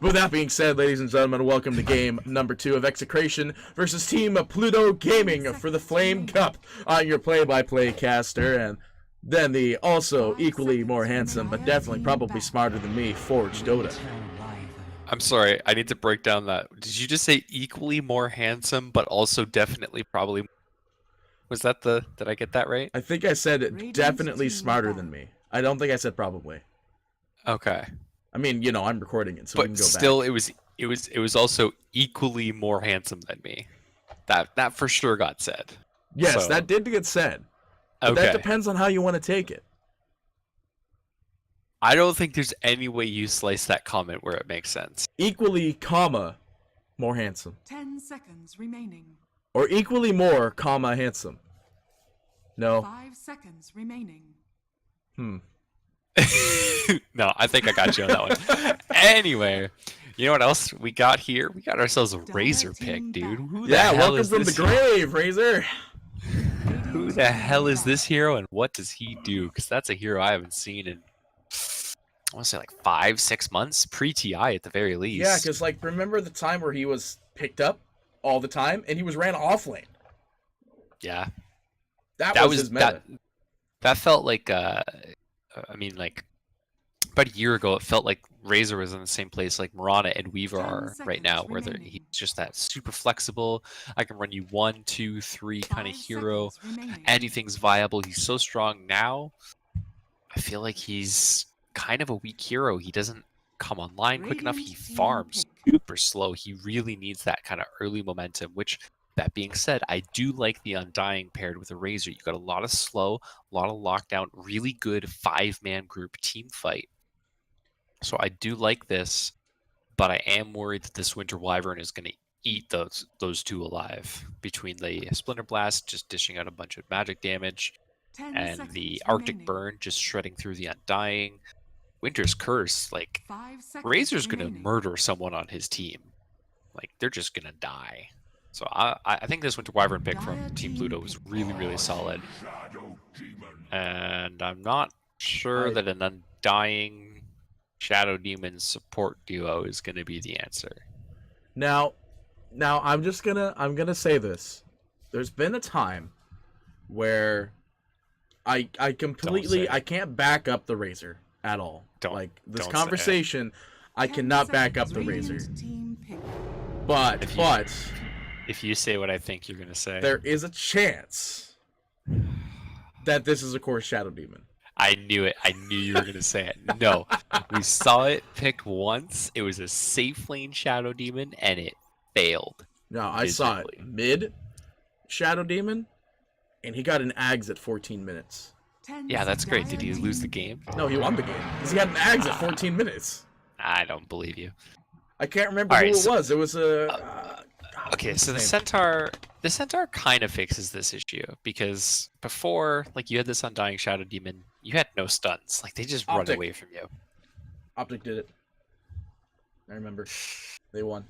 With that being said, ladies and gentlemen, welcome to game number 2 of Execration versus Team Pluto Gaming for the Flame Cup. I'm your play-by-play caster, and then the also equally more handsome, but definitely probably smarter than me, forgedota. I'm sorry, I need to break down that. Did you just say equally more handsome, but also definitely probably? Was that the? Did I get that right? I think I said definitely smarter than me. I don't think I said probably. Okay. I mean, you know, I'm recording it, so we can But go still, back. it was also equally more handsome than me. That for sure got said. Yes, So, that did get said. But that okay. depends on how you want to take it. I don't think there's any way you slice that comment where it makes sense. Equally, comma, more handsome. 10 seconds remaining. Or equally more, comma, handsome. No. 5 seconds remaining. Hmm. No, I think I got you on that one. Anyway, you know what else we got here? We got ourselves a Razor pick, dude. Who the hell welcome is from the this? grave, Razor. Who the hell is this hero, and what does he do? Because that's a hero I haven't seen in, I want to say, like 5-6 months, pre-TI at the very least. Yeah, because, like, remember the time where he was picked up all the time, and he was ran off lane? Yeah. That was his meta. That felt like, I mean, like, about a year ago, it felt like Razor was in the same place like Mirana and Weaver are right now, where he's just that super flexible. I can run you 1, 2, 3 kind of hero. Anything's viable. He's so strong now. I feel like he's kind of a weak hero. He doesn't come online quick enough. He farms super slow. He really needs that kind of early momentum, which, that being said, I do like the Undying paired with a Razor. You got a lot of slow, a lot of lockdown, really good 5-man group team fight. So I do like this, but I am worried that this Winter Wyvern is going to eat those two alive. Between the Splinter Blast just dishing out a bunch of magic damage, and the Arctic Burn just shredding through the Undying. Winter's Curse, like, Razor's going to murder someone on his team. Like, they're just going to die. So I think this Winter Wyvern pick from Team Pluto was really, really solid. And I'm not sure that an Undying Shadow Demon support duo is going to be the answer. Now I'm gonna say this. There's been a time where I completely I can't back up the Razor at all. Like this conversation, I cannot back up the Razor. But if you say what I think you're going to say, there is a chance that this is, of course, Shadow Demon. I knew it. I knew you were going to say it. No, we saw it picked once. It was a safe lane Shadow Demon, and it failed. No, I saw it mid Shadow Demon, and he got an Ags at 14 minutes. Yeah, that's great. Did he lose the game? No, he won the game because he had an Ags at 14 minutes. I don't believe you. I can't remember who it was. It was a... okay, so the Centaur kind of fixes this issue, because before, like, you had this Undying Shadow Demon, you had no stuns. Like, they just run away from you. Optic did it. I remember. They won.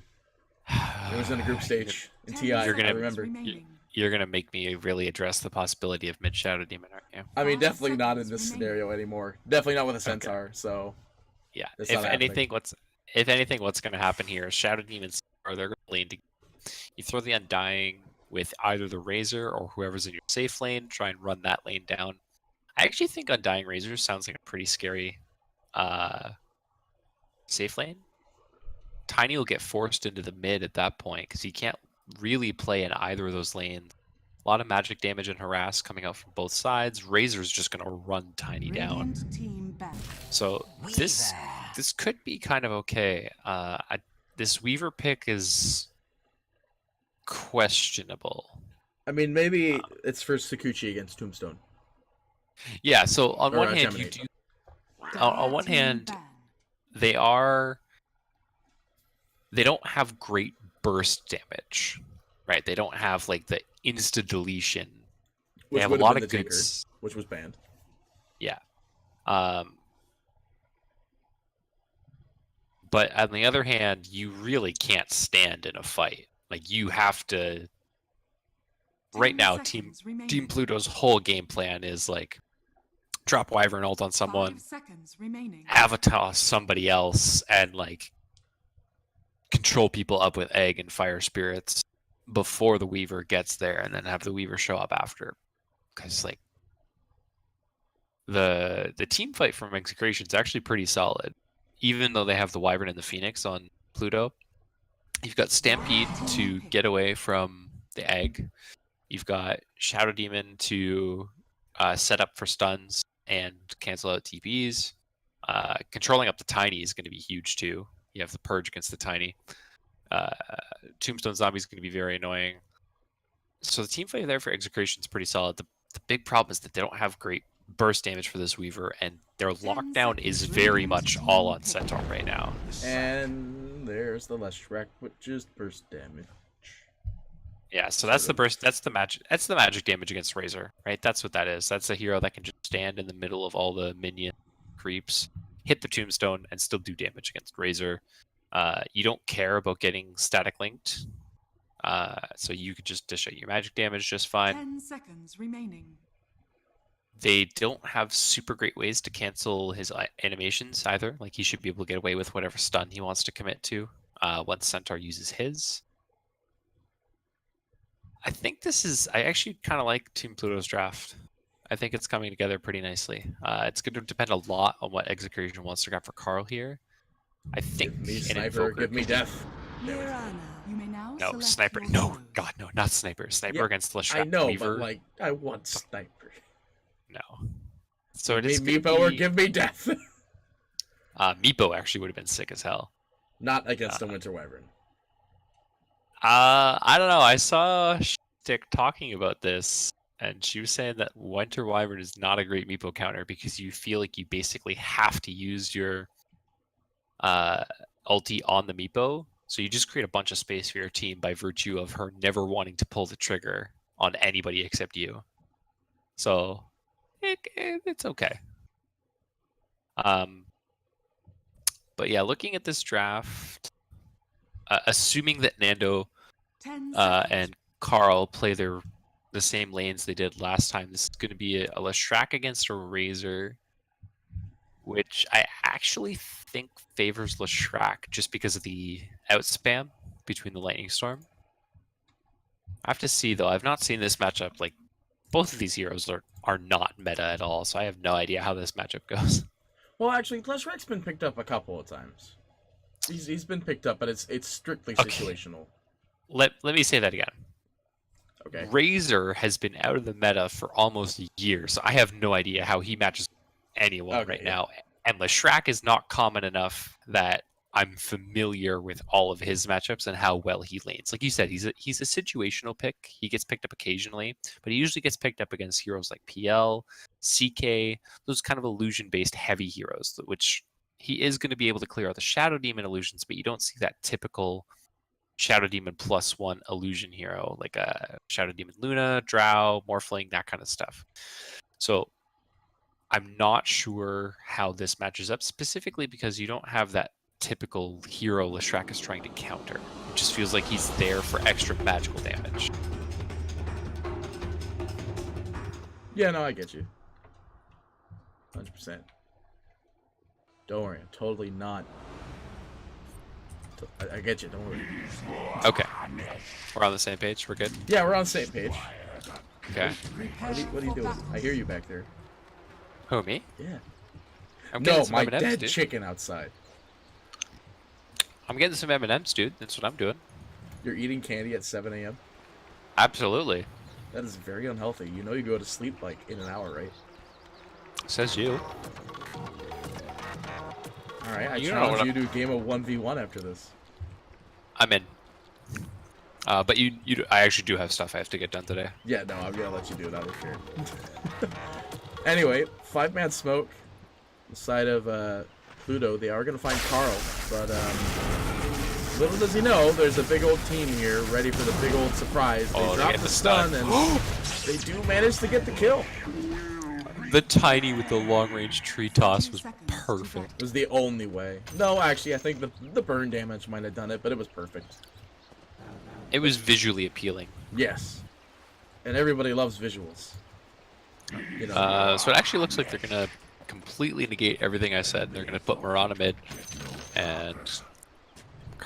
It was in a group stage in TI. I remember. You're gonna make me really address the possibility of mid Shadow Demon, aren't you? I mean, definitely not in this scenario anymore. Definitely not with a Centaur. Okay. So yeah, if anything, what's gonna happen here is Shadow Demons are they're gonna lane together. You throw the Undying with either the Razor or whoever's in your safe lane, try and run that lane down. I actually think Undying Razor sounds like a pretty scary safe lane. Tiny will get forced into the mid at that point because he can't really play in either of those lanes. A lot of magic damage and harass coming out from both sides. Razor's just going to run Tiny down. So this could be kind of okay. This Weaver pick is questionable. I mean, maybe it's for Sakuchi against Tombstone. Yeah, so on one hand, you do. On one hand, they don't have great burst damage, right? They don't have like the insta deletion. They have a lot of good, which was banned. Yeah. But on the other hand, you really can't stand in a fight. Like, you have to. Right now, Team Pluto's whole game plan is like drop Wyvern ult on someone, have a toss somebody else, and like control people up with egg and fire spirits before the Weaver gets there, and then have the Weaver show up after. Because like the team fight from Execration is actually pretty solid, even though they have the Wyvern and the Phoenix on Pluto. You've got Stampede to get away from the egg. You've got Shadow Demon to set up for stuns and cancel out TPs. Controlling up the Tiny is going to be huge too. You have the Purge against the Tiny. Tombstone Zombie is going to be very annoying. So the team fight there for Execration is pretty solid. The big problem is that they don't have great burst damage for this Weaver, and their lockdown is very much all on Centaur right now. And there's the Leshrac, which is burst damage. Yeah, so that's the burst. That's the magic. That's the magic damage against Razor, right? That's what that is. That's a hero that can just stand in the middle of all the minion creeps, hit the tombstone, and still do damage against Razor. You don't care about getting static linked, so you could just dish out your magic damage just fine. 10 seconds remaining. They don't have super great ways to cancel his animations either. Like, he should be able to get away with whatever stun he wants to commit to once Centaur uses his. I think this is... I actually kind of like Team Pluto's draft. I think it's coming together pretty nicely. It's going to depend a lot on what Execration wants to grab for Carl here. I think... Give me Sniper, give me Death. You may now No, select Sniper. your No, heroes. God, no, not Sniper. Sniper Yeah, against Leshrac. I know, Weaver. but like, I want Sniper. No. So it Give is me going Meepo to or be... give me Death. Meepo actually would have been sick as hell. Not against the Winter Wyvern. I don't know. I saw Stick talking about this, and she was saying that Winter Wyvern is not a great Meepo counter because you feel like you basically have to use your ulti on the Meepo. So you just create a bunch of space for your team by virtue of her never wanting to pull the trigger on anybody except you. So it's okay. But yeah, looking at this draft, assuming that Nando 10 seconds. and Carl play the same lanes they did last time, this is going to be a Leshrac against a Razor, which I actually think favors Leshrac just because of the outspam between the Lightning Storm. I have to see, though. I've not seen this matchup. Like, both of these heroes are not meta at all, so I have no idea how this matchup goes. Well, actually, Leshrac's been picked up a couple of times. He's been picked up, but it's strictly Okay. situational. Let me say that again. Okay. Razor has been out of the meta for almost a year, so I have no idea how he matches anyone Okay, right yeah. now. And Leshrac is not common enough that I'm familiar with all of his matchups and how well he lanes. Like you said, he's a situational pick. He gets picked up occasionally, but he usually gets picked up against heroes like PL, CK, those kind of illusion-based heavy heroes, which he is going to be able to clear out the Shadow Demon illusions, but you don't see that typical Shadow Demon +1 illusion hero, like a Shadow Demon Luna, Drow, Morphling, that kind of stuff. So I'm not sure how this matches up, specifically because you don't have that typical hero Leshrac is trying to counter. It just feels like he's there for extra magical damage. Yeah, no, I get you. 100%. Don't worry, I'm totally not. I get you, don't worry. Okay. We're on the same page? We're good? Yeah, we're on the same page. Okay. What are you doing? I hear you back there. Who, me? Yeah. I'm getting No, some my M&Ms, dead dude. chicken outside. I'm getting some M&Ms, dude. That's what I'm doing. You're eating candy at 7 a.m.? Absolutely. That is very unhealthy. You know you go to sleep like in an hour, right? Says you. Alright, I You know what challenge you to a game of 1v1 after this. I'm in. But I actually do have stuff I have to get done today. Yeah, no, I'm gonna let you do it out of fear. Anyway, 5-man smoke. The side of Pluto, they are gonna find Carl, but little does he know, there's a big old team here ready for the big old surprise. They Oh, they drop get the the stun, stun. and they do manage to get the kill. The Tiny with the long-range tree toss was perfect. It was the only way. No, actually, I think the burn damage might have done it, but it was perfect. It was visually appealing. Yes. And everybody loves visuals. You know. So it actually looks like they're going to completely negate everything I said. They're going to put Mirana mid, and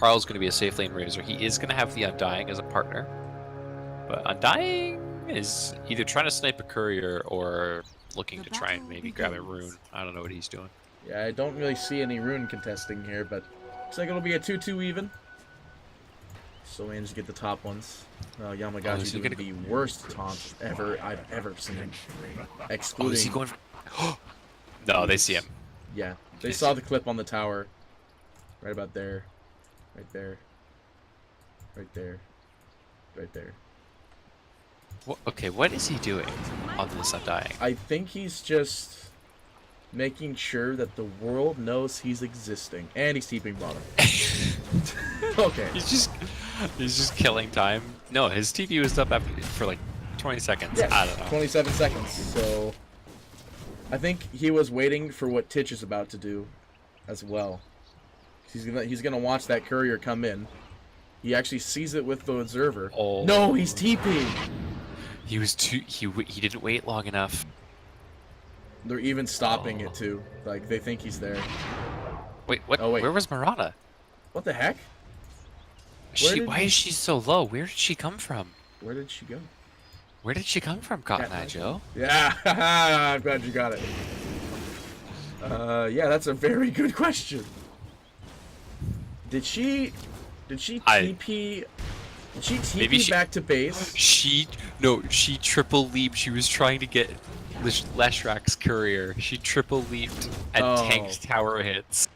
Carl's going to be a safe lane Razor. He is going to have the Undying as a partner. But Undying is either trying to snipe a courier or looking to try and maybe grab a rune. I don't know what he's doing. Yeah, I don't really see any rune contesting here, but looks like it'll be a 2-2 even. So managed to get the top ones. Yamagashi doing the worst taunt I've ever seen. Excluding. Oh, is he going for... No, they see him. Yeah, they saw the clip on the tower. Right about there. Right there. Right there. Right there. Okay, what is he doing on this Undying? I think he's just making sure that the world knows he's existing. And he's TPing bottom. Okay. He's just killing time. No, his TP was up for like 20 seconds. Yeah, I don't know. 27 seconds. So I think he was waiting for what Titch is about to do as well. He's gonna watch that courier come in. He actually sees it with the observer. Oh. No, he's TPing. He was he didn't wait long enough. They're even stopping it too. Like they think he's there. Wait, what? Oh, wait. Where was Marana? What the heck? Why is she so low? Where did she come from? Where did she go? Where did she come from, Cotton Eye Joe? Yeah, I'm glad you got it. Yeah, that's a very good question. Did she TP? Did she TP back to base? She triple leaped. She was trying to get Leshrak's courier. She triple leaped and tanked tower hits.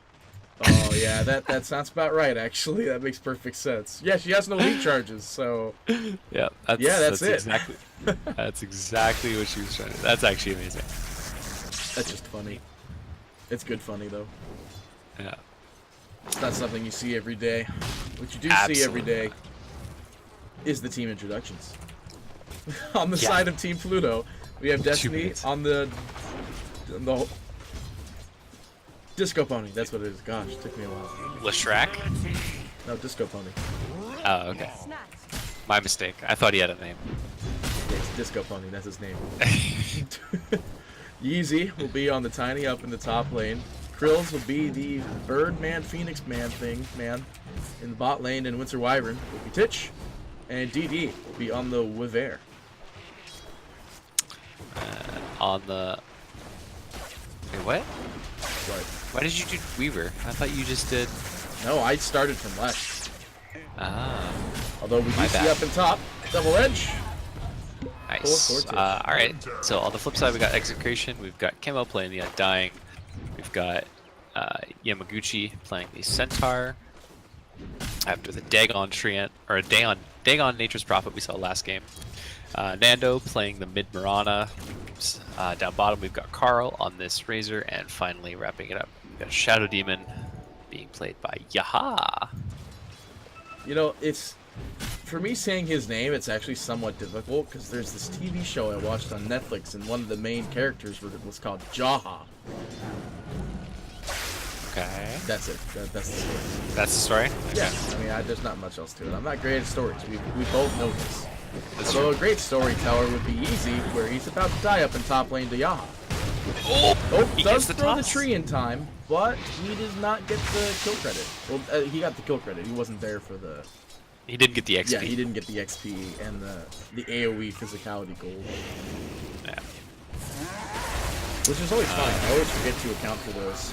Oh yeah, that sounds about right. Actually, that makes perfect sense. Yeah, she has no leap charges, so. Yeah, that's it. Exactly. That's exactly what she was trying to do. That's actually amazing. That's just funny. It's good funny though. Yeah. It's not something you see every day. What you do see every day is the team introductions. On the side of Team Pluto, we have Destiny on the Disco Pony. That's what it is. Gosh, it took me a while. Leshrak? No, Disco Pony. Oh, okay. My mistake. I thought he had a name. Yeah, it's Disco Pony. That's his name. Yeezy will be on the Tiny up in the top lane. Krills will be the Birdman, Phoenix Man in the bot lane, and Winter Wyvern will be Titch, and DD will be on the Wiver. On the... Wait, what? What? Why did you do Weaver? I thought you just did... No, I started from left. Ah. Although we do see up in top, double edge. Nice. Alright, so on the flip side we got Execration, we've got Kemo playing the Undying, we've got Yamaguchi playing the Centaur, after the Dagon Treant, or Dagon Nature's Prophet we saw last game. Nando playing the mid Marana. Down bottom we've got Carl on this Razor, and finally wrapping it up, we've got Shadow Demon being played by Yaha. You know, it's... For me saying his name, it's actually somewhat difficult, because there's this TV show I watched on Netflix, and one of the main characters was called Jaha. Okay. That's it. That's the story. That's the story? Yeah, I mean, there's not much else to it. I'm not great at stories. We both know this. That's Although true. a great storyteller would be easy, where he's about to die up in top lane to Yaha. Oh! He does gets the throw the toss. tree in time, but he does not get the kill credit. Well, he got the kill credit. He wasn't there for the... He didn't get the XP. Yeah, he didn't get the XP and the AoE physicality gold. Yeah. Which is always fine. I always forget to account for those.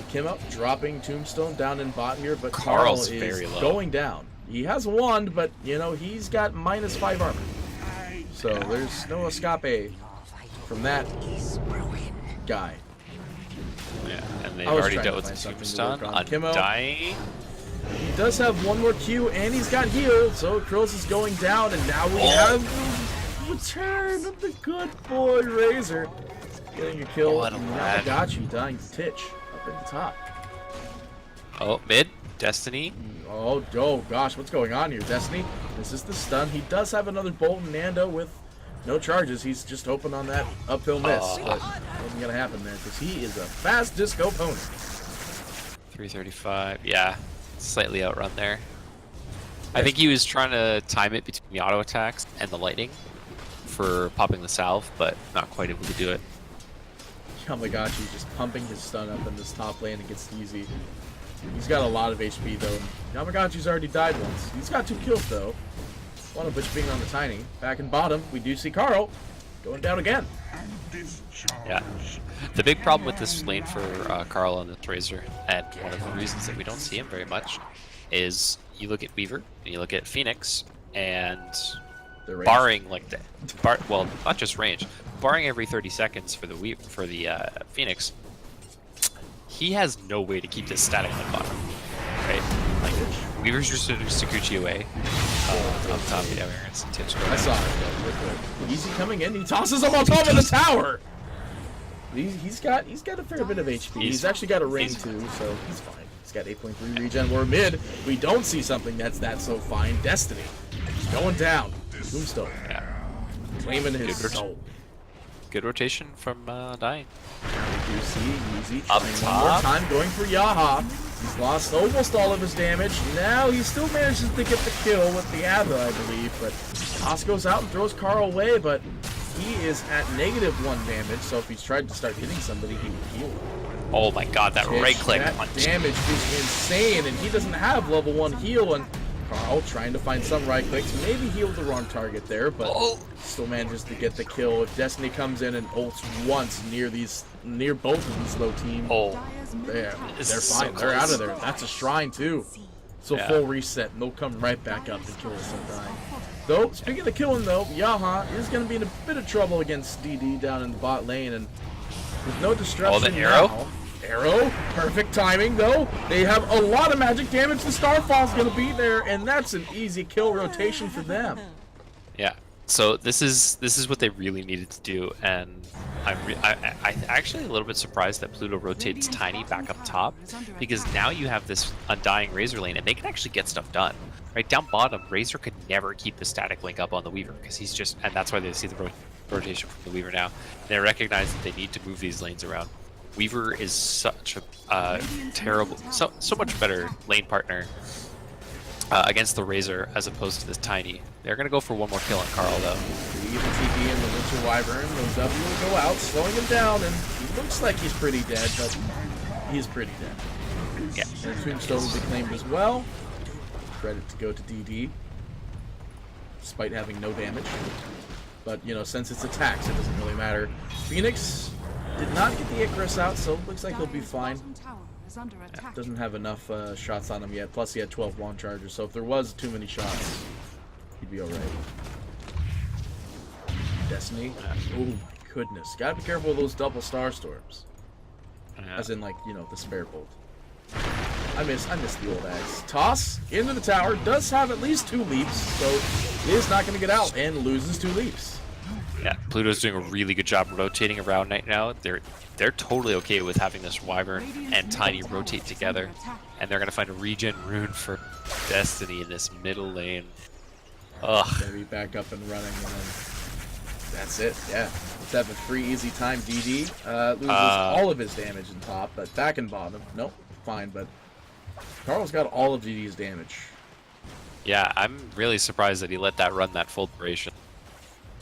Kim up, dropping Tombstone down in bot here, but Carl's Carl very is low. going down. He has a wand, but, you know, he's got -5 armor. So there's no escape from that guy. Yeah, and they've I was already trying dealt to with find the something to Tombstone. work on. Kimmo. Undying. He does have one more Q, and he's got heal, so Krills is going down, and now we have the return of the good boy Razor. Getting a kill. What a lad. Yamagachi dying to Titch up at the top. Oh, mid. Destiny. Oh gosh, what's going on here, Destiny? This is the stun. He does have another bolt in Nando with no charges. He's just hoping on that uphill miss, but wasn't gonna happen there because he is a fast disco opponent. 335. Yeah, slightly outrun there. I think he was trying to time it between the auto attacks and the lightning for popping the salve, but not quite able to do it. Yamagachi just pumping his stun up in this top lane against Easy. He's got a lot of HP though. Yamagachi's already died once. He's got 2 kills though. One of which being on the Tiny. Back in bottom, we do see Carl going down again. Yeah. The big problem with this lane for Carl on this Razor, and one of the reasons that we don't see him very much, is you look at Weaver and you look at Phoenix, and barring like well, not just range, barring every 30 seconds for the Phoenix, he has no way to keep this static on the bottom, right? Like Weaver's just Sakuchi away. Up top, yeah, we're some tips. I saw it. Easy coming in. He tosses him on top of the tower. He's got a fair bit of HP. He's actually got a ring too, so he's fine. He's got 8.3 regen. We're mid. We don't see something that's so fine. Destiny. He's going down. Tombstone. Yeah. Claiming his soul. Good rotation from Dying. Now we do see Easy Up trying top. one more time, going for Yaha. He's lost almost all of his damage. Now he still manages to get the kill with the Ava, I believe. But Toss goes out and throws Carl away, but he is at -1 damage, so if he's tried to start hitting somebody, he would heal. Oh my god, that right click That punch. damage is insane, and he doesn't have level 1 heal, and Carl trying to find some right clicks. Maybe healed the wrong target there, but still manages to get the kill. If Destiny comes in and ults once near both of these low teams, they're fine. They're out of there. That's a shrine too. So full reset, and they'll come right back up and kill us sometime. Though, speaking of killing though, Yaha is going to be in a bit of trouble against DD down in the bot lane, and with no destruction the arrow? now, arrow, perfect timing though. They have a lot of magic damage. The Starfall's going to be there, and that's an easy kill rotation for them. Yeah. So this is what they really needed to do, and I'm actually a little bit surprised that Pluto rotates Tiny back up top, because now you have this Undying Razor lane, and they can actually get stuff done. Right down bottom, Razor could never keep the static link up on the Weaver, because he's just, and that's why they see the rotation from the Weaver now. They recognize that they need to move these lanes around. Weaver is such a terrible, so much better lane partner against the Razor as opposed to this Tiny. They're gonna go for one more kill on Carl though. Even TP and the Winter Wyvern, those W will go out, slowing him down, and he looks like he's pretty dead, but he's pretty dead. Yeah. And Tombstone will be claimed as well. Credit to go to DD, despite having no damage. But, you know, since it's attacks, it doesn't really matter. Phoenix did not get the Icarus out, so it looks like he'll be fine. Yeah, doesn't have enough shots on him yet, plus he had 12 wand charges, so if there was too many shots, he'd be alright. Destiny. Oh my goodness. Gotta be careful with those double star storms. As in, like, you know, the spare bolt. I miss the old axe. Toss into the tower, does have at least 2 leaps, so is not going to get out and loses 2 leaps. Yeah, Pluto's doing a really good job rotating around right now. They're totally okay with having this Wyvern and Tiny rotate together, and they're going to find a regen rune for Destiny in this middle lane. Ugh. Gonna be back up and running, and then that's it. Yeah, let's have a free easy time. DD loses all of his damage in top, but back in bottom, nope, fine. But Carl's got all of DD's damage. Yeah, I'm really surprised that he let that run that full duration.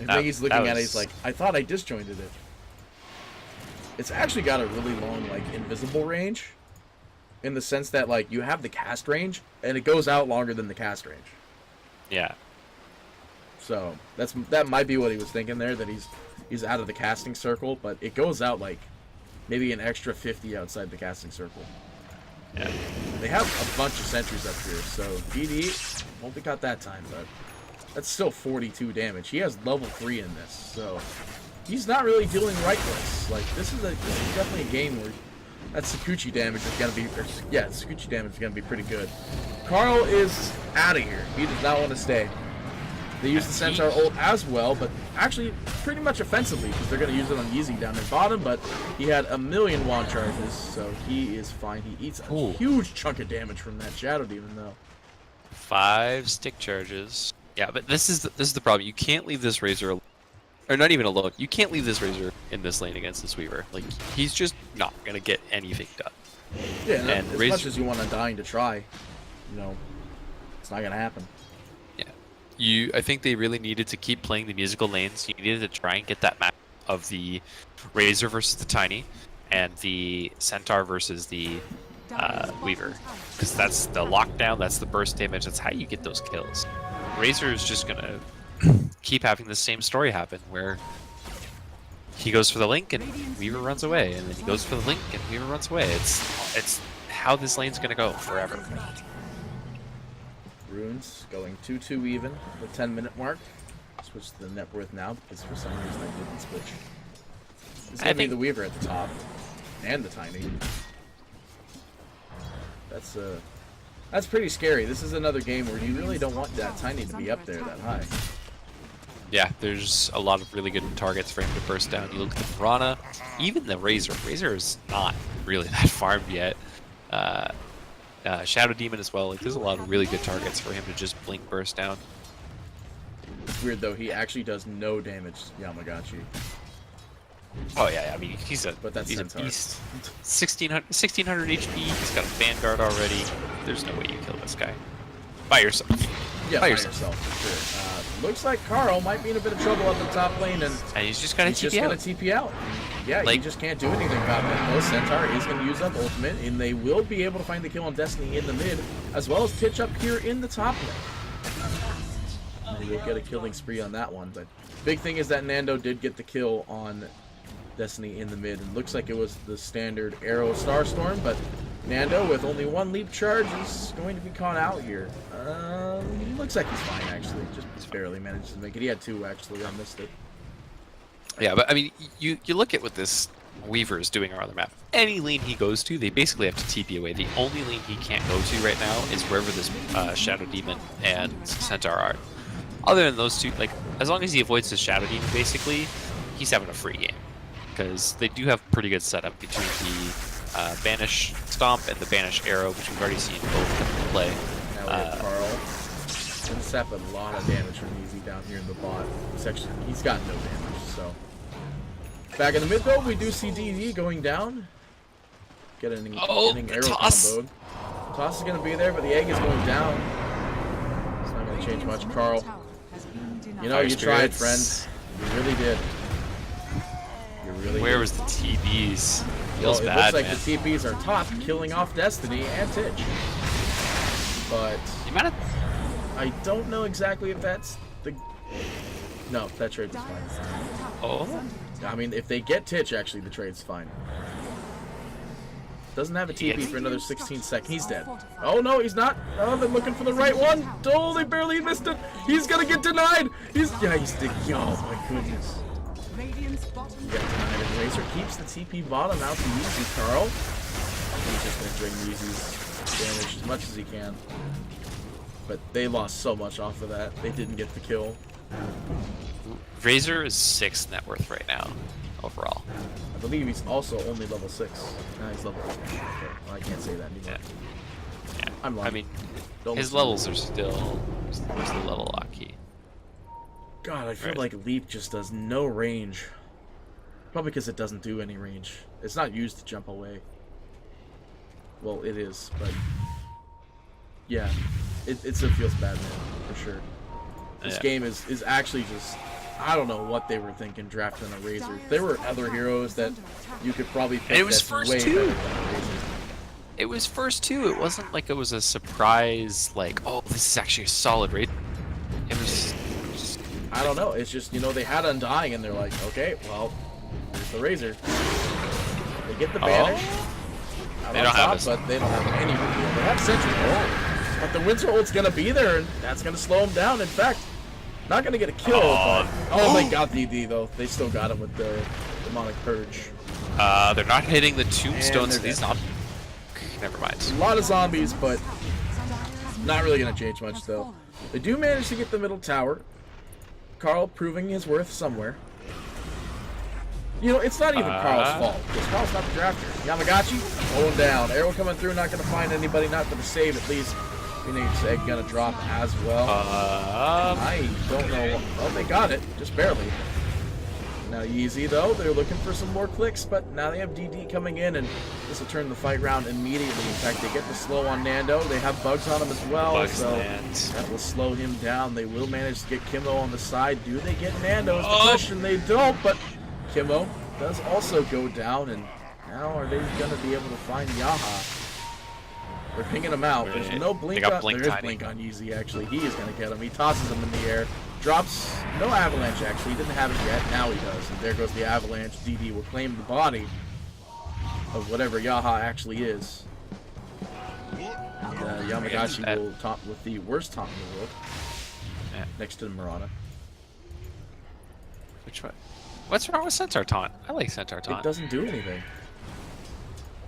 I think he's looking at it, he's like, I thought I disjointed it. It's actually got a really long, like, invisible range, in the sense that, like, you have the cast range, and it goes out longer than the cast range. Yeah. So that might be what he was thinking there, that he's out of the casting circle, but it goes out like maybe an extra 50 outside the casting circle. Yeah. They have a bunch of sentries up here, so DD won't be caught that time, but that's still 42 damage. He has level 3 in this, so he's not really dealing right clicks. Like this is definitely a game where that Sakuchi damage is gonna be, Sakuchi damage is gonna be pretty good. Carl is out of here. He does not want to stay. They use the Centaur ult as well, but actually pretty much offensively, because they're going to use it on Yeezy down in bottom, but he had a million wand charges, so he is fine. He eats a huge chunk of damage from that Shadow Demon, though. 5 stick charges. Yeah, but this is the problem. You can't leave this Razor, or not even alone. You can't leave this Razor in this lane against this Weaver. Like, he's just not going to get anything done. Yeah, and as much as you want Undying to try, you know, it's not going to happen. I think they really needed to keep playing the musical lanes. You needed to try and get that match of the Razor versus the Tiny, and the Centaur versus the Weaver, because that's the lockdown, that's the burst damage, that's how you get those kills. Razor is just gonna keep having the same story happen, where he goes for the link and Weaver runs away, and then he goes for the link and Weaver runs away. It's how this lane's gonna go forever. Runes going 2-2 even, the 10-minute mark. Switch to the net worth now because for some reason I didn't switch. It's gonna be the Weaver at the top and the Tiny. That's pretty scary. This is another game where you really don't want that Tiny to be up there that high. Yeah, there's a lot of really good targets for him to burst down. You look at the Piranha, even the Razor. Razor is not really that farmed yet. Shadow Demon as well. Like, there's a lot of really good targets for him to just blink burst down. It's weird though. He actually does no damage, Yamagachi. Oh yeah, I mean he's a beast. 1600 HP. He's got a Vanguard already. There's no way you kill this guy by yourself. Yeah, by yourself for sure. Looks like Carl might be in a bit of trouble up the top lane, and he's just gonna TP out. Yeah, like, he just can't do anything about that. Though Centaur is going to use up ultimate, and they will be able to find the kill on Destiny in the mid, as well as Titch up here in the top lane. They will get a killing spree on that one, but big thing is that Nando did get the kill on Destiny in the mid, and looks like it was the standard arrow Starstorm, but Nando with only one leap charge is going to be caught out here. He looks like he's fine actually, just barely managed to make it. He had two actually, I missed it. Yeah, but I mean, you look at what this Weaver is doing around the map. Any lane he goes to, they basically have to TP away. The only lane he can't go to right now is wherever this Shadow Demon and Centaur are. Other than those two, like, as long as he avoids the Shadow Demon, basically, he's having a free game. Because they do have pretty good setup between the Banish Stomp and the Banish Arrow, which we've already seen both come into play. Now we have Carl. Gonna sap a lot of damage from Easy down here in the bot. He's got no damage, so. Back in the mid though, we do see DD going down. Getting arrow toss. comboed. Toss is gonna be there, but the egg is going down. It's not gonna change much. Carl, you know, you tried, friend. You really did. Where was the TBs? Feels bad, looks like man. The TBs are top, killing off Destiny and Titch. But I don't know exactly if that's the... No, that trade was fine. Oh? I mean, if they get Titch, actually, the trade's fine. Doesn't have a TP for another 16 seconds. He's dead. Oh, no, he's not. Oh, they're looking for the right one. Oh, they barely missed it. He's gonna get denied. He's oh, my goodness. Got denied, and Razor keeps the TP bottom out to Yeezy. Carl. He's just gonna drain Yeezy's damage as much as he can. But they lost so much off of that. They didn't get the kill. Razor is 6th net worth right now, overall. I believe he's also only level 6. Now he's level 4. Well, I can't say that anymore. Yeah. I'm lying. I mean, his levels are still level lock key. God, I feel like Leap just does no range. Probably because it doesn't do any range. It's not used to jump away. Well, it is, but yeah, it still feels bad, man, for sure. This game is actually just, I don't know what they were thinking drafting a Razor. There were other heroes that you could probably pick. It was first too. It was first too. It wasn't like it was a surprise, like, oh, this is actually a solid Razor. It was just, I don't know. It's just, you know, they had Undying and they're like, okay, well, here's the Razor. They get the Banish. They don't have it, but they don't have any reveal. They have Sentry ult, but the Winter ult's gonna be there, and that's gonna slow him down. In fact, not gonna get a kill. But, they got DD though. They still got him with the Demonic Purge. They're not hitting the tombstones. These not. Never mind. A lot of zombies, but not really gonna change much though. They do manage to get the middle tower. Carl proving his worth somewhere. You know, it's not even Carl's fault, because Carl's not the drafter. Yamagachi, going down. Arrow coming through, not going to find anybody, not going to save at least. Phoenix Egg going to drop as well. I don't know. Well, they got it, just barely. Now Yeezy, though, they're looking for some more clicks, but now they have DD coming in, and this will turn the fight round immediately. In fact, they get the slow on Nando. They have bugs on him as well, so that will slow him down. They will manage to get Kimbo on the side. Do they get Nando? Is the question. They don't, but Kimbo does also go down, and now are they going to be able to find Yaha? They're pinging him out. There's no blink got on. blink There is tiny. blink on Yeezy, actually. He is going to get him. He tosses him in the air. Drops no avalanche, actually. He didn't have it yet. Now he does. And there goes the avalanche. DD will claim the body of whatever Yaha actually is. And Yamagashi will taunt with the worst taunt in the world. Yeah. Next to Murata. Which one? What's wrong with Centaur Taunt? I like Centaur It Taunt. doesn't do anything.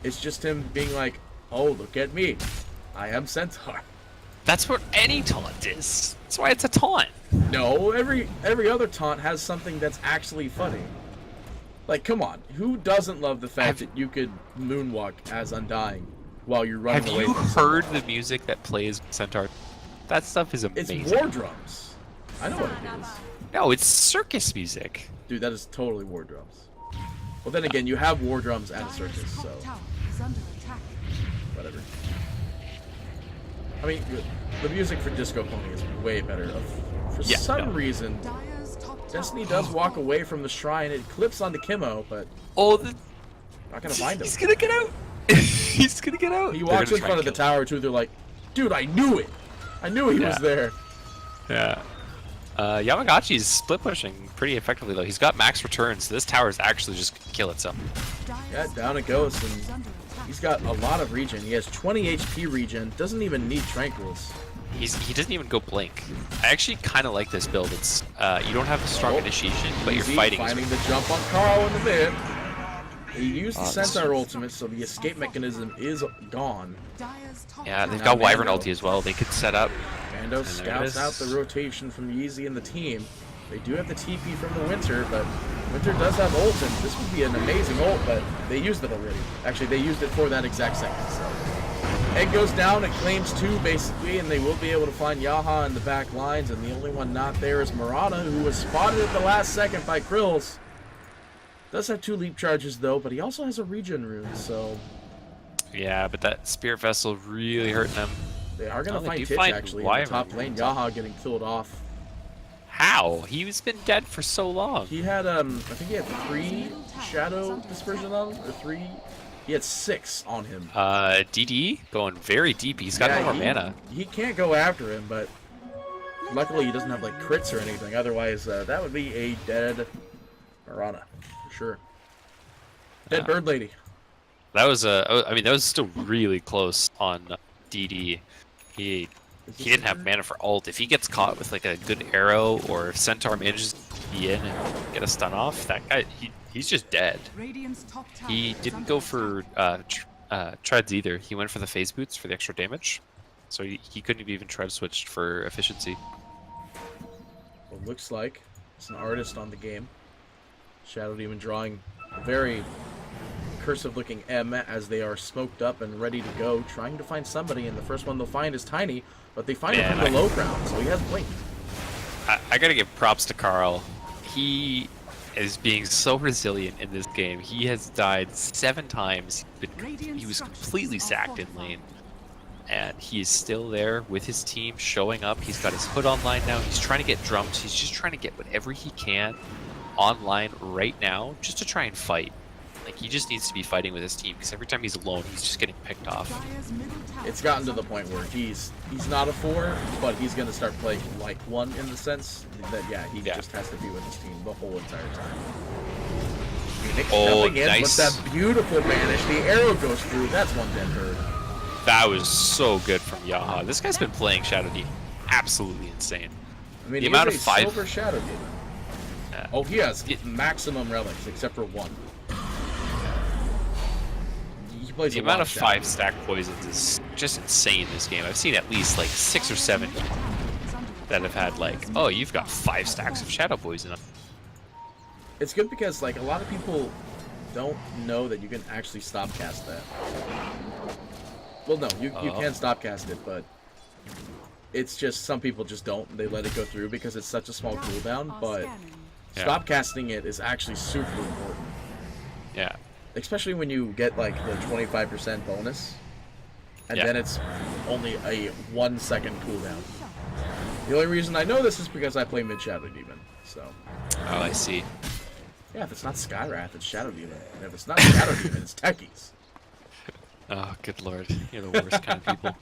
It's just him being like, oh, look at me. I am Centaur. That's what any taunt is. That's why it's a taunt. No, every other taunt has something that's actually funny. Like, come on. Who doesn't love the fact that you could moonwalk as Undying while you're running Have away you from someone? heard the music that plays Centaur? That stuff is It's amazing. war drums. I know what it is. No, it's circus music. Dude, that is totally war drums. Well, then again, you have war drums at a circus, so whatever. I mean, the music for Disco Pony is way better. For some reason, Destiny does walk away from the shrine. It clips onto Kimo, but Oh, not gonna find him. he's gonna get out. He's gonna get out. He They're walks gonna in try front of and the tower too. They're like, dude, I knew it. I knew he was there. kill him. Yeah. Yamagachi's split pushing pretty effectively though. He's got max returns, so this tower is actually just gonna kill itself. Yeah, down it goes, and he's got a lot of regen. He has 20 HP regen. Doesn't even need tranquils. He doesn't even go blink. I actually kind of like this build. It's you don't have a strong initiation, but you're Easy, fighting. finding the jump on Carl in the mid. He used the Centaur ultimate, so the escape mechanism is gone. Yeah, they've Now got Wyvern Mando. ulti as well. They could set up. Mando And there it scouts out is. the rotation from Yeezy and the team. They do have the TP from the Winter, but Winter does have ult, and this would be an amazing ult, but they used it already. Actually, they used it for that exact second. So. Egg goes down, it claims 2 basically, and they will be able to find Yaha in the back lines, and the only one not there is Murata, who was spotted at the last second by Krills. Does have 2 leap charges though, but he also has a regen rune, so Yeah, but that Spirit Vessel really hurting them. they are going Oh, to they find do Titch find actually in the Wyvern top lane. runes. Yaha getting killed off. How? He's been dead for so long. He had I think he had 3 shadow dispersion on him, or 3. He had 6 on him. DD going very deep. He's got no more mana. He can't go after him, but luckily he doesn't have like crits or anything. Otherwise, that would be a dead Marana for sure. Dead bird lady. That was I mean, that was still really close on DD. He didn't have mana for ult. If he gets caught with like a good arrow, or if Centaur manages to be in and get a stun off, that guy he's just dead. He didn't go for treads either. He went for the phase boots for the extra damage, so he couldn't have even tread switched for efficiency. Well, looks like it's an artist on the game. Shadow Demon drawing a very cursive-looking M as they are smoked up and ready to go, trying to find somebody, and the first one they'll find is Tiny, but they find him from the low ground, so he has blinked. I gotta give props to Carl. He is being so resilient in this game. He has died 7 times. He was completely sacked in lane. And he is still there with his team, showing up. He's got his hood online now. He's trying to get drums. He's just trying to get whatever he can online right now, just to try and fight. Like, he just needs to be fighting with his team, because every time he's alone, he's just getting picked off. It's gotten to the point where he's not a 4, but he's going to start playing like one in the sense that, he just has to be with his team the whole entire time. Phoenix jumping in with that beautiful banish. The arrow goes through. That's one dead bird. That was so good from Yaha. This guy's been playing Shadow Demon absolutely insane. I mean, The he amount is of a 5 silver Shadow Demon. Oh, he has maximum relics, except for 1. He plays The a amount lot of Shadow 5 stack poisons is just insane in this game. I've seen at least like 6 or 7 that have had like, oh, you've got 5 stacks of Shadow Poison. It's good because like a lot of people don't know that you can actually stop cast that. Well, no, you can stop cast it, but it's just some people just don't. They let it go through because it's such a small cooldown, but stop casting it is actually super important. Yeah. Especially when you get like the 25% bonus, and then it's only a 1 second cooldown. The only reason I know this is because I play mid Shadow Demon, so. Oh, I see. Yeah, if it's not Skywrath, it's Shadow Demon. And if it's not Shadow Demon, it's Techies. Oh, good lord, you're the worst kind of people.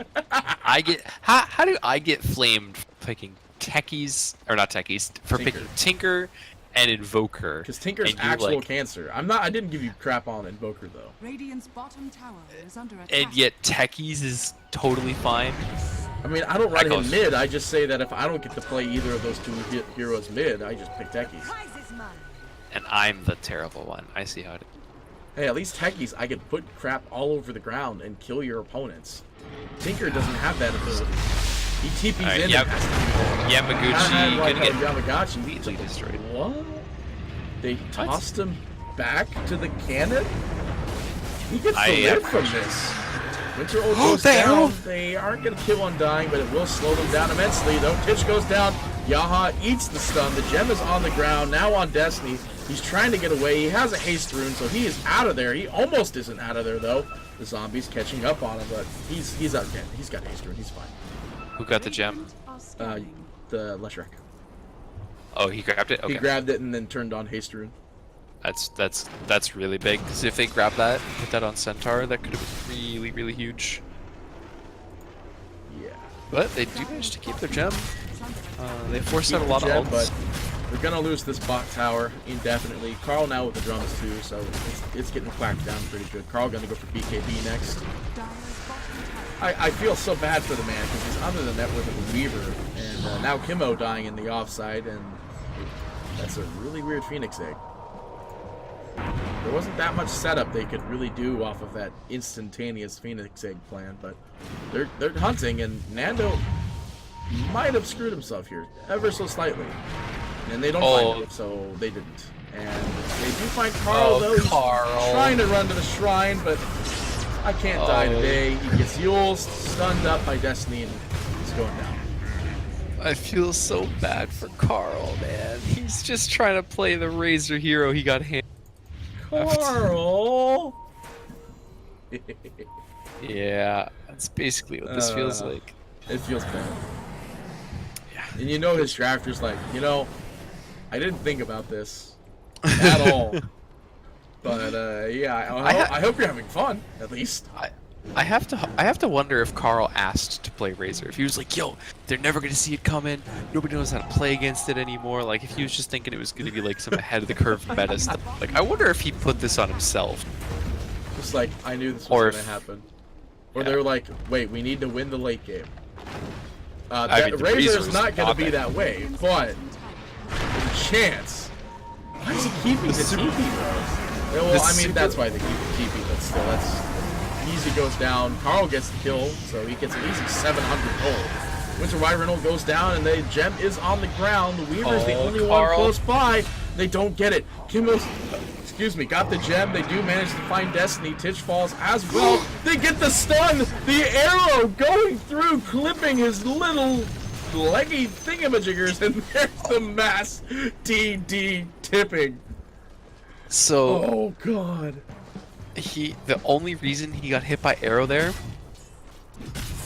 I get how do I get flamed for picking techies or not techies for picking Tinker and Invoker? Because Tinker's and you're actual like, cancer. I didn't give you crap on Invoker though. Radiant's bottom tower is under attack. and yet techies is totally fine. I mean, I don't run him goes- mid. I just say that if I don't get to play either of those two heroes mid, I just pick techies. And I'm the terrible one. I see how it is. Hey, at least techies, I can put crap all over the ground and kill your opponents. Tinker doesn't have that ability. He TP's Alright, in yep. and has to do that. Yamaguchi Like gonna get how Yamaguchi completely destroyed. What? They tossed him back to the cannon? He gets to live from this. Winter Old goes down. They aren't going to kill Undying, but it will slow them down immensely. Though Titch goes down, Yaha eats the stun. The gem is on the ground, now on Destiny. He's trying to get away. He has a haste rune, so he is out of there. He almost isn't out of there, though. The zombie's catching up on him, but he's out again. He's got haste rune. He's fine. Who got the gem? The Leshrac. Oh, he grabbed it. Okay, He grabbed it and then turned on haste rune. that's really big. Because if they grab that, put that on Centaur, that could have been really, really huge. Yeah. But they do manage to keep their gem. They forced out a lot of Gem, ults. but we're gonna lose this bot tower indefinitely. Carl now with the drums too, so it's getting whacked down pretty good. Carl gonna go for BKB next. I feel so bad for the man because he's under the network of a Weaver, and now Kimmo dying in the offside, and that's a really weird Phoenix egg. There wasn't that much setup they could really do off of that instantaneous Phoenix egg plan, but they're hunting, and Nando might have screwed himself here ever so slightly, and they don't find him, so they didn't. And they do find Carl though. He's trying to run to the shrine, but I can't die today. He gets Yule's stunned up by Destiny, and he's going down. I feel so bad for Carl, man. He's just trying to play the Razor hero he got handed. Carl! Yeah, that's basically what this feels like. It feels bad. Yeah. And you know his drafter's like, you know, I didn't think about this at all. But yeah, I hope you're having fun, at least. I have to wonder if Carl asked to play Razor. If he was like, yo, they're never gonna see it coming. Nobody knows how to play against it anymore. Like if he was just thinking it was gonna be like some ahead of the curve meta stuff. Like I wonder if he put this on himself. Just like I knew this was gonna happen. Or they were like, wait, we need to win the late game. Razor's not gonna be that way, but there's a chance. Why is he keeping the TP though? Well, I mean that's why they keep the TP, but still that's easy goes down. Carl gets the kill, so he gets an easy 700 gold. Winter Wyvern goes down, and the gem is on the ground. The Weaver's the only one close by. They don't get it. Kimmo's, got the gem. They do manage to find Destiny. Titch falls as well. They get the stun. The arrow going through, clipping his little leggy thingamajiggers, and there's the mass DD tipping. So, oh god. The only reason he got hit by arrow there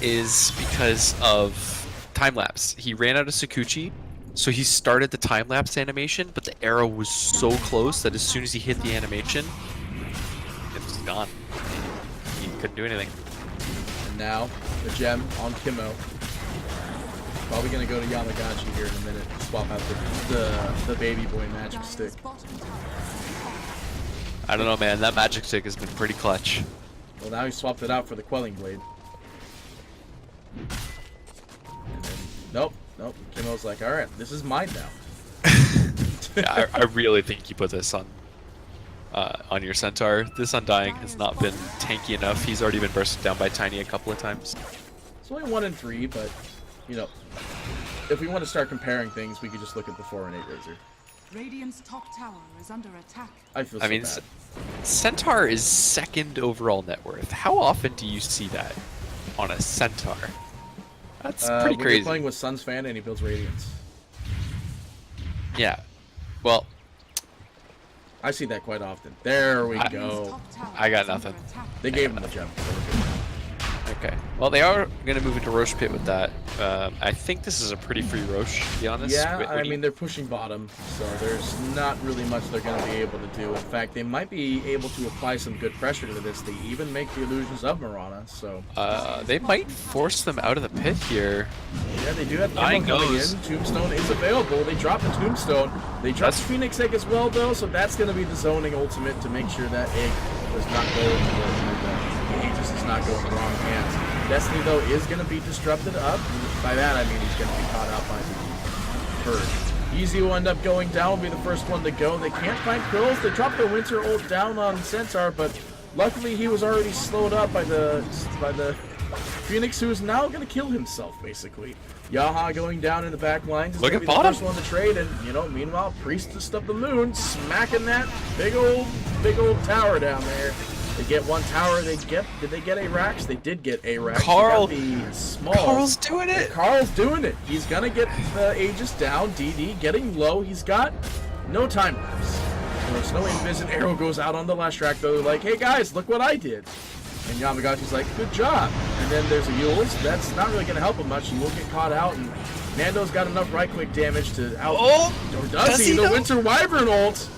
is because of time lapse. He ran out of Sakuchi, so he started the time lapse animation, but the arrow was so close that as soon as he hit the animation, it was gone. He couldn't do anything. And now the gem on Kimmo. Probably gonna go to Yamagachi here in a minute. Swap out the baby boy magic stick. I don't know, man. That magic stick has been pretty clutch. Well, now he swapped it out for the quelling blade. And then, nope. Kimmo's like, all right, this is mine now. Yeah, I really think you put this on your Centaur. This Undying has not been tanky enough. He's already been bursted down by Tiny a couple of times. It's only 1 and 3, but you know, if we want to start comparing things, we could just look at the 4 and 8 Razor. Radiant's top tower is under attack. I feel so bad. Centaur is 2nd overall net worth. How often do you see that on a Centaur? That's pretty when crazy. you're playing with Suns fan and he builds Radiance. Yeah. Well, I see that quite often. There we go. I got nothing. They gave him the gem. So we're good. Okay. Well, they are going to move into Roche Pit with that. I think this is a pretty free Roche, to be honest. Yeah, I mean, they're pushing bottom, so there's not really much they're going to be able to do. In fact, they might be able to apply some good pressure to this. They even make the illusions of Mirana, so... they might force them out of the pit here. Yeah, they do have Kimmo coming in. Tombstone is available. They drop the Tombstone. They drop the Phoenix Egg as well, though, so that's going to be the zoning ultimate to make sure that egg does not go into the Aegis does not go in the wrong hands. Destiny, though, is going to be disrupted up. By that, I mean he's going to be caught out by the bird. Easy will end up going down, will be the first one to go. They can't find Quills. They drop the Winter ult down on Centaur, but luckily he was already slowed up by the Phoenix, who is now going to kill himself, basically. Yaha going down in the back lines. Look at the bottom. first one to trade, and meanwhile, Priestess of the Moon smacking that big old tower down there. They get one tower. Did they get A-Rax? They did get A-Rax. Carl's doing it. Carl's doing it. He's gonna get the Aegis down. DD getting low. He's got no time lapse. There's no invis. Arrow goes out on the last track though. They're like, hey guys, look what I did. And Yamagachi's like, good job. And then there's a Yules. That's not really gonna help him much. He will get caught out. And Nando's got enough right click damage to out. Or does he? The Winter Wyvern ult.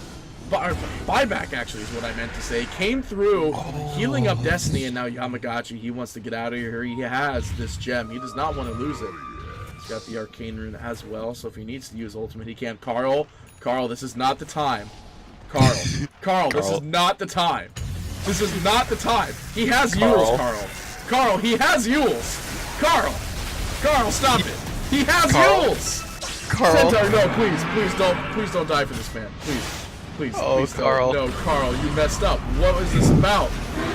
Buyback, actually, is what I meant to say. Came through, healing up Destiny, and now Yamagachi, he wants to get out of here. He has this gem. He does not want to lose it. He's got the Arcane Rune as well, so if he needs to use Ultimate, he can. Carl, this is not the time. Carl, this is not the time. This is not the time. He has Yules, Carl, he has Yules. Carl, stop it. He has Yules. Centaur, no, please don't die for this man. Please, Carl. No, Carl, you messed up. What was this about?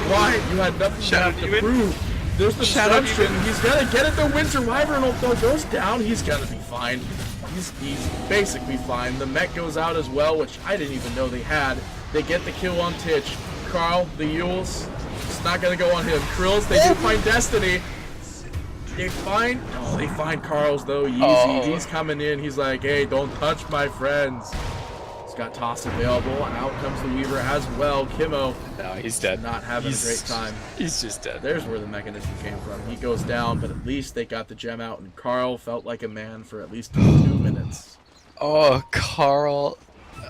Why? You had nothing to prove. There's the destruction. He's gonna get it. The Winter Wyvern ult goes down. He's gonna be fine. He's basically fine. The mech goes out as well, which I didn't even know they had. They get the kill on Titch. Carl, the Yules. It's not gonna go on him. Krills, they do find Destiny. They find Carl's though. Yeezy, he's coming in. He's like, hey, don't touch my friends. Got Toss available. Out comes the Weaver as well. Kimmo. No, he's dead. Not having a great time. He's just dead. There's where the mechanism came from. He goes down, but at least they got the gem out, and Carl felt like a man for at least 2 minutes. Oh, Carl.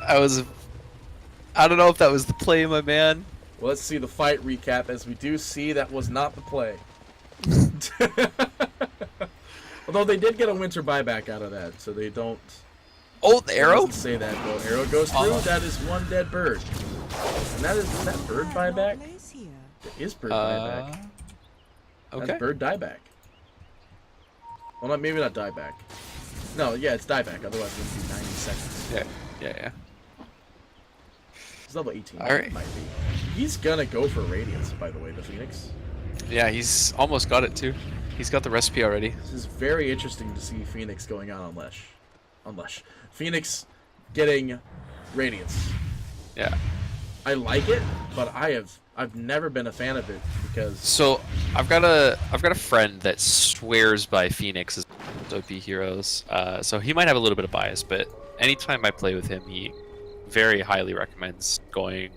I don't know if that was the play, my man. Well, let's see the fight recap, as we do see that was not the play. Although they did get a Winter buyback out of that, so they don't... Oh, the arrow? Say that, though. Arrow goes through. That is one dead bird. And is that bird buyback? It is bird dieback. Okay. That's bird dieback. Well, maybe not dieback. No, yeah, it's dieback. Otherwise, it would be 90 seconds. Yeah. He's level 18. All right. Might be. He's gonna go for Radiance, by the way, the Phoenix. Yeah, he's almost got it, too. He's got the recipe already. This is very interesting to see Phoenix going out on Lesh. Phoenix getting Radiance. Yeah. I like it, but I've never been a fan of it because. So I've got a friend that swears by Phoenix as OP heroes. So he might have a little bit of bias, but anytime I play with him, he very highly recommends going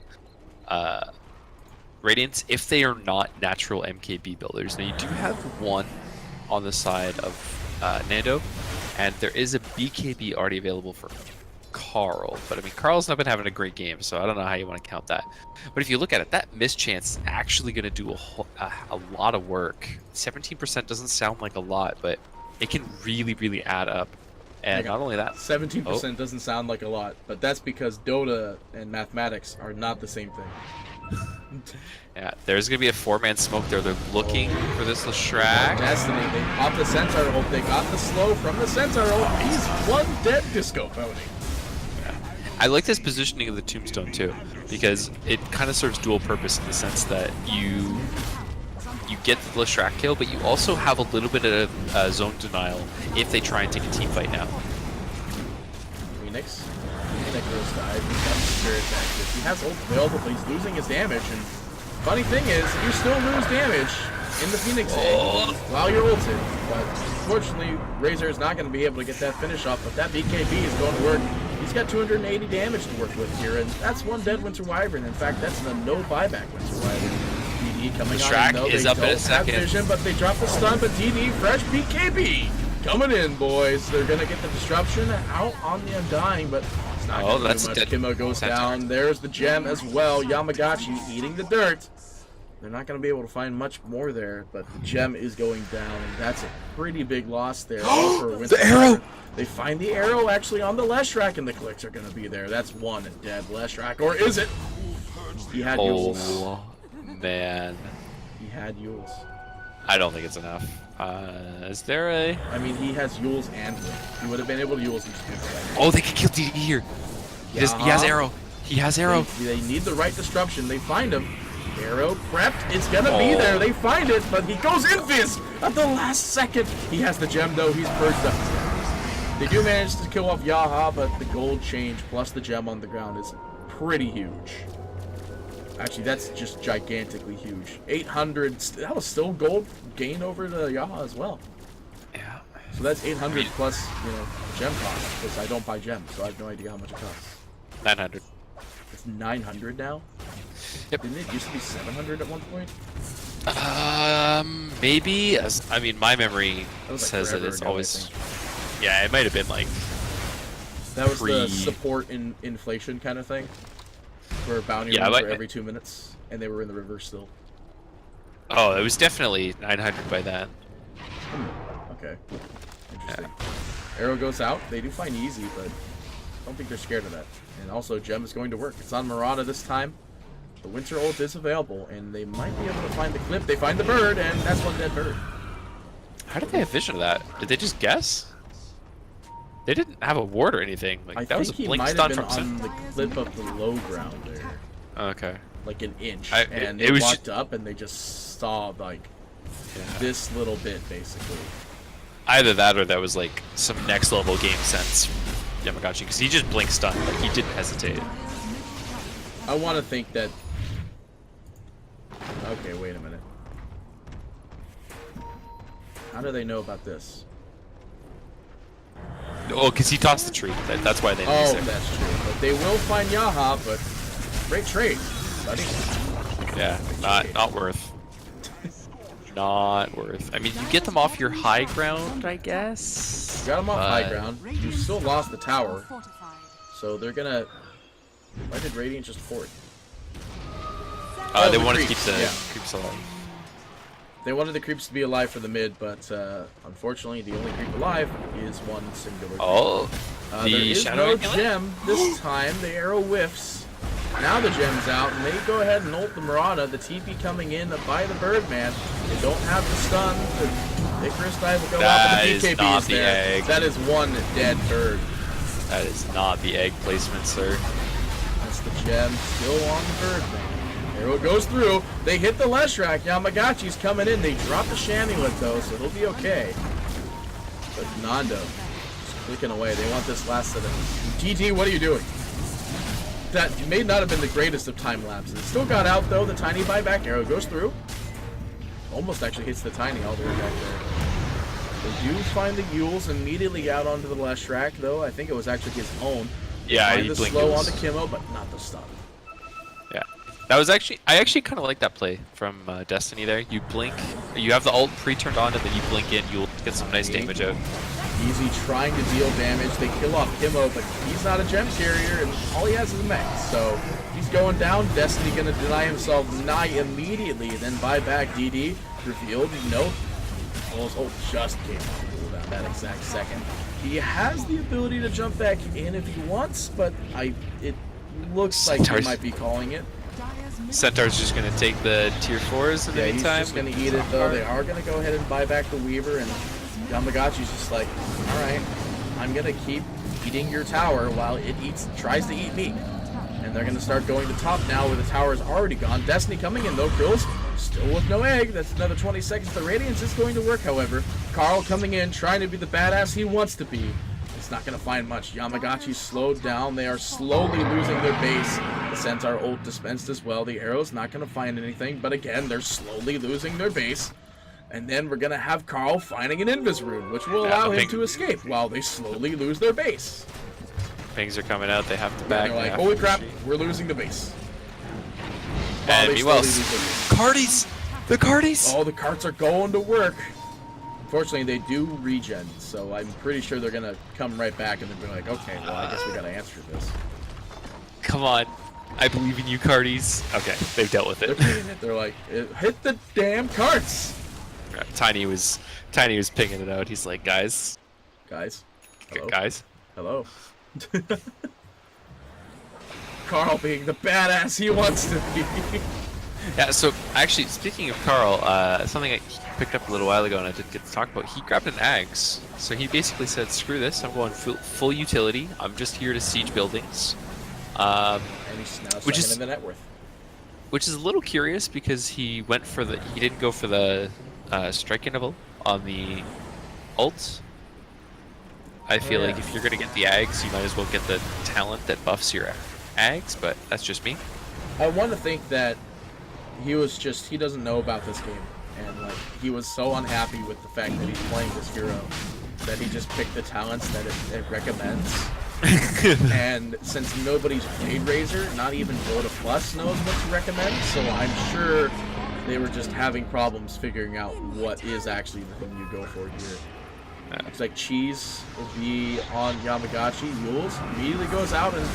Radiance if they are not natural MKB builders. Now you do have one on the side of Nando. And there is a BKB already available for Carl. But, I mean, Carl's not been having a great game, so I don't know how you want to count that. But if you look at it, that mischance is actually going to do a lot of work. 17% doesn't sound like a lot, but it can really, really add up. And not only that... 17% doesn't sound like a lot, but that's because Dota and mathematics are not the same thing. Yeah, there's going to be a 4-man smoke there. They're looking for this Leshrac. Destiny, they popped the Centaur ult. They got the slow from the Centaur ult. He's one dead Disco Pony. Yeah. I like this positioning of the Tombstone too, because it kind of serves dual purpose in the sense that you get the Leshrac kill, but you also have a little bit of zone denial if they try and take a team fight now. Phoenix goes dive. He's got the Spirit active. He has ult available, but he's losing his damage. And funny thing is, you still lose damage in the Phoenix egg while you're ulted. But unfortunately, Razor is not going to be able to get that finish off. But that BKB is going to work. He's got 280 damage to work with here, and that's one dead Winter Wyvern. In fact, that's a no buyback Winter Wyvern. DD coming Strack on. No, is they up in a don't have second. vision, but they drop the stun. But DD, fresh BKB coming in, boys. They're gonna get the disruption out on the Undying, but it's not gonna do much. dead. Kimmo goes Centaur. down. There's the gem as well. Yamagachi eating the dirt. They're not going to be able to find much more there, but the gem is going down, and that's a pretty big loss there. For The arrow! They find the arrow actually on the Leshrac, and the clicks are going to be there. That's one dead Leshrac, or is it? He had Yules. Oh, man. He had Yules. I don't think it's enough. Is there a... I mean, he has Yules and Blink. He would have been able to Yules and just move away. Oh, they can kill DD here. He has arrow. He has arrow. They need the right disruption. They find him. Arrow prepped. It's gonna be there. They find it, but he goes invis at the last second. He has the gem though. He's purged up. They do manage to kill off Yaha, but the gold change plus the gem on the ground is pretty huge. Actually, that's just gigantically huge. 800. That was still gold gain over to Yaha as well. Yeah. So that's 800 plus, gem cost. Because I don't buy gems, so I have no idea how much it costs. 900. It's 900 now. Yep. Didn't it used to be 700 at one point? Maybe. I mean, my memory That was like says that forever it's ago, I always... think. Yeah, it might have been like... That was the support in inflation kind of thing. Where bounty runs were every 2 minutes, and they were in the river still. Oh, it was definitely 900 by then. Okay. Interesting. Arrow goes out. They do find easy, but I don't think they're scared of that. And also, gem is going to work. It's on Murata this time. The Winter Ult is available, and they might be able to find the clip. They find the bird, and that's one dead bird. How did they have vision of that? Did they just guess? They didn't have a ward or anything. Like that was a blink stun from on the clip of the low ground there. Okay. Like an inch. it And they was walked up, and they just saw, like, this little bit, basically. Either that or that was, like, some next level game sense from Yamagachi. Because he just blink stunned. Like, he didn't hesitate. I want to think that... Okay, wait a minute. How do they know about this? Oh, because he tossed the tree. That's why they knew. Oh, that's true. But they will find Yaha, but great trade, buddy. Yeah, not worth. Not worth. I mean, you get them off your high ground, I guess. You got them off high ground. You still lost the tower, Fortified. so they're gonna... Why did Radiant just port? They the wanted to creeps, keep the yeah. creeps alive. They wanted the creeps to be alive for the mid, but unfortunately, the only creep alive is one singular. Oh, there the is shadow no amulet? gem this time. The arrow whiffs. Now the gem's out, and they go ahead and ult the Murata. The TP coming in by the Birdman. They don't have the stun. The Icarus dive will go off, and the BKB is there. Egg. That is one dead bird. That is not the egg placement, sir. That's the gem still on the Birdman. Arrow goes through. They hit the Leshrac. Yamagachi's coming in. They drop the Shamulet, though, so he'll be okay. But Nando just clicking away. They want this last set of... GT, what are you doing? That may not have been the greatest of time lapses. Still got out, though. The tiny buyback arrow goes through. Almost actually hits the tiny all the way back there. They do find the Yules immediately out onto the Leshrac, though. I think it was actually his own. Yeah, Find he the blinked slow Yules. onto Kimmo, but not the stun. Yeah, that was actually... I actually kind of like that play from Destiny there. You blink, you have the ult pre-turned on, and then you blink in, you'll get some nice damage out. Easy trying to deal damage. They kill off Kimmo, but he's not a gem carrier, and all he has is a mech. So he's going down. Destiny gonna deny himself nigh immediately, and then buy back. DD revealed. Nope. His ult just came off cooldown that exact second. He has the ability to jump back in if he wants, but it looks like he might be calling it. Centaur's just gonna take the tier 4s in the Yeah, he's meantime. just gonna eat it though. They are gonna go ahead and buy back the Weaver, and Yamagachi's just like, all right, I'm gonna keep eating your tower while it tries to eat me. And they're gonna start going to top now, where the tower is already gone. Destiny coming in though. Grills still with no egg. That's another 20 seconds. The Radiance is going to work, however. Carl coming in, trying to be the badass he wants to be. It's not gonna find much. Yamagachi slowed down. They are slowly losing their base. The Centaur ult dispensed as well. The arrow's not gonna find anything, but again, they're slowly losing their base. And then we're gonna have Carl finding an Invis rune, which will allow him to escape while they slowly lose their base. Things are coming out, they have to back. They're like, holy crap, we're losing the base. And they meanwhile, slowly lose their- Cardies! The Cardies! all the carts are going to work. Unfortunately, they do regen, so I'm pretty sure they're gonna come right back and they're like, okay, well, I guess we gotta answer this. Come on. I believe in you, Cardies. Okay, they've dealt with They're it. beating it. They're like, hit the damn carts, Tiny was pinging it out. He's like, guys, guys. Hello? guys. Hello. Carl being the badass he wants to be. Yeah, so actually, speaking of Carl, something I picked up a little while ago and I didn't get to talk about, he grabbed an Ags. So he basically said, screw this, I'm going full utility. I'm just here to siege buildings. And he's now Which is- in the net worth. Which is a little curious because he didn't go for the strike interval on the ult. I feel like if you're going to get the Ags, you might as well get the talent that buffs your Ags, but that's just me. I want to think that he doesn't know about this game, and like he was so unhappy with the fact that he's playing this hero that he just picked the talents that it recommends. And since nobody's played Razor, not even Dota Plus knows what to recommend, so I'm sure they were just having problems figuring out what is actually the thing you go for here. Looks like Cheese will be on Yamagachi. Yules immediately goes out, and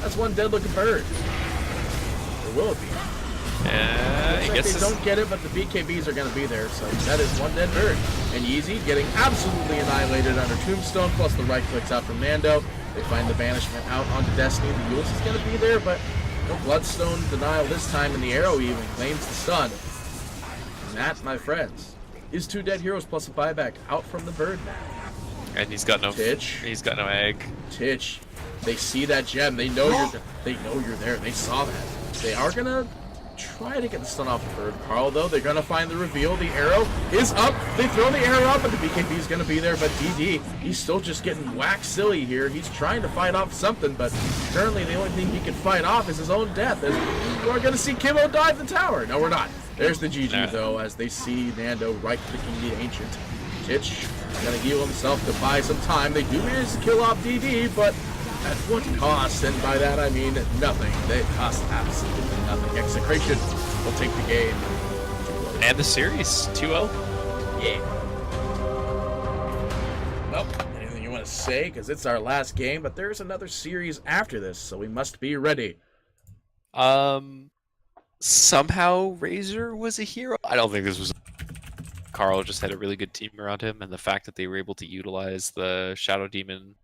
that's one dead-looking bird. Or will it be? I Looks like guess they don't get it, but the BKBs are going to be there, so that is one dead bird. And Yeezy getting absolutely annihilated under Tombstone, plus the right clicks out from Nando. They find the banishment out onto Destiny. The Yules is going to be there, but no Bloodstone denial this time, and the arrow even claims the stun. And that, my friends, is 2 dead heroes plus a buyback out from the bird now. And he's got no Titch. He's got no egg. Titch. They see that gem. They know you're there. They saw that. They are gonna try to get the stun off the bird. Carl, though, they're gonna find the reveal. The arrow is up. They throw the arrow up, and the BKB is gonna be there. But DD, he's still just getting whacked silly here. He's trying to fight off something, but currently the only thing he can fight off is his own death. As we're gonna see Kimmo dive the tower. No, we're not. There's the GG, though, as they see Nando right-clicking the Ancient. Titch gonna heal himself to buy some time. They do manage to kill off DD, but at what cost? And by that I mean nothing. They cost absolutely nothing. Execration will take the game. And the series, 2-0. Yeah. Well, anything you want to say? Because it's our last game, but there's another series after this, so we must be ready. Somehow Razor was a hero. I don't think this was. Carl just had a really good team around him, and the fact that they were able to utilize the Shadow Demon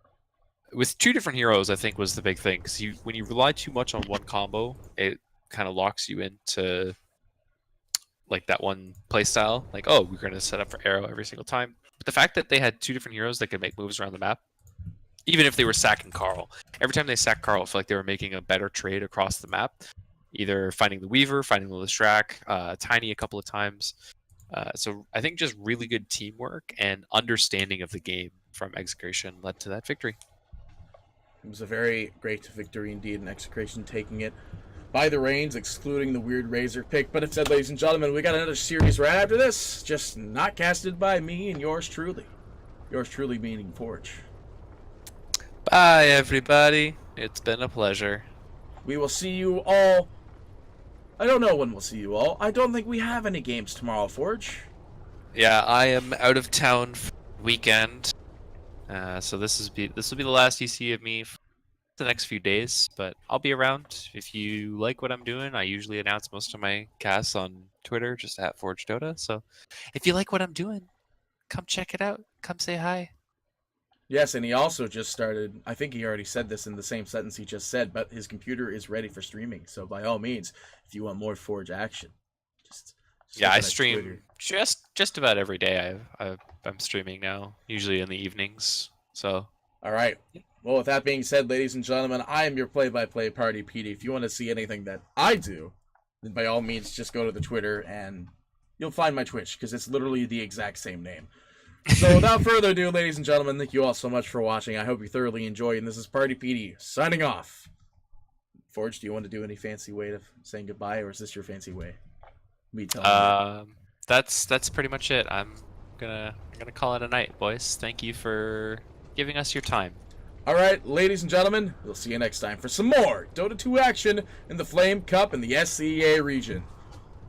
with 2 different heroes, I think, was the big thing. Because when you rely too much on one combo, it kind of locks you into like that one playstyle. Like, oh, we're going to set up for arrow every single time. But the fact that they had 2 different heroes that could make moves around the map, even if they were sacking Carl, every time they sacked Carl, I feel like they were making a better trade across the map. Either finding the Weaver, finding the Listrak, Tiny a couple of times. So I think just really good teamwork and understanding of the game from Execration led to that victory. It was a very great victory indeed, and Execration taking it by the reins, excluding the weird Razor pick. But instead, ladies and gentlemen, we got another series right after this, just not casted by me and yours truly. Yours truly meaning Forge. Bye, everybody. It's been a pleasure. We will see you all. I don't know when we'll see you all. I don't think we have any games tomorrow, Forge. Yeah, I am out of town for the weekend, so this will be the last you see of me for the next few days. But I'll be around. If you like what I'm doing, I usually announce most of my casts on Twitter, just at forgedota. So if you like what I'm doing, come check it out. Come say hi. Yes, and he also just started, I think he already said this in the same sentence he just said, but his computer is ready for streaming. So by all means, if you want more Forge action, just Yeah, look I at stream Twitter. just about every day. I'm streaming now, usually in the evenings. So All right. Well, with that being said, ladies and gentlemen, I am your play-by-play party Petey. If you want to see anything that I do, then by all means, just go to the Twitter and you'll find my Twitch, because it's literally the exact same name. So without further ado, ladies and gentlemen, thank you all so much for watching. I hope you thoroughly enjoyed, and this is Party Petey signing off. Forge, do you want to do any fancy way of saying goodbye, or is this your fancy way? Me telling you. that's pretty much it. I'm gonna call it a night, boys. Thank you for giving us your time. All right, ladies and gentlemen, we'll see you next time for some more Dota 2 action in the Flame Cup in the SCEA region.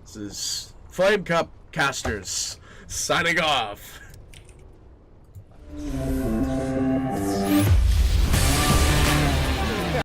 This is Flame Cup Casters signing off.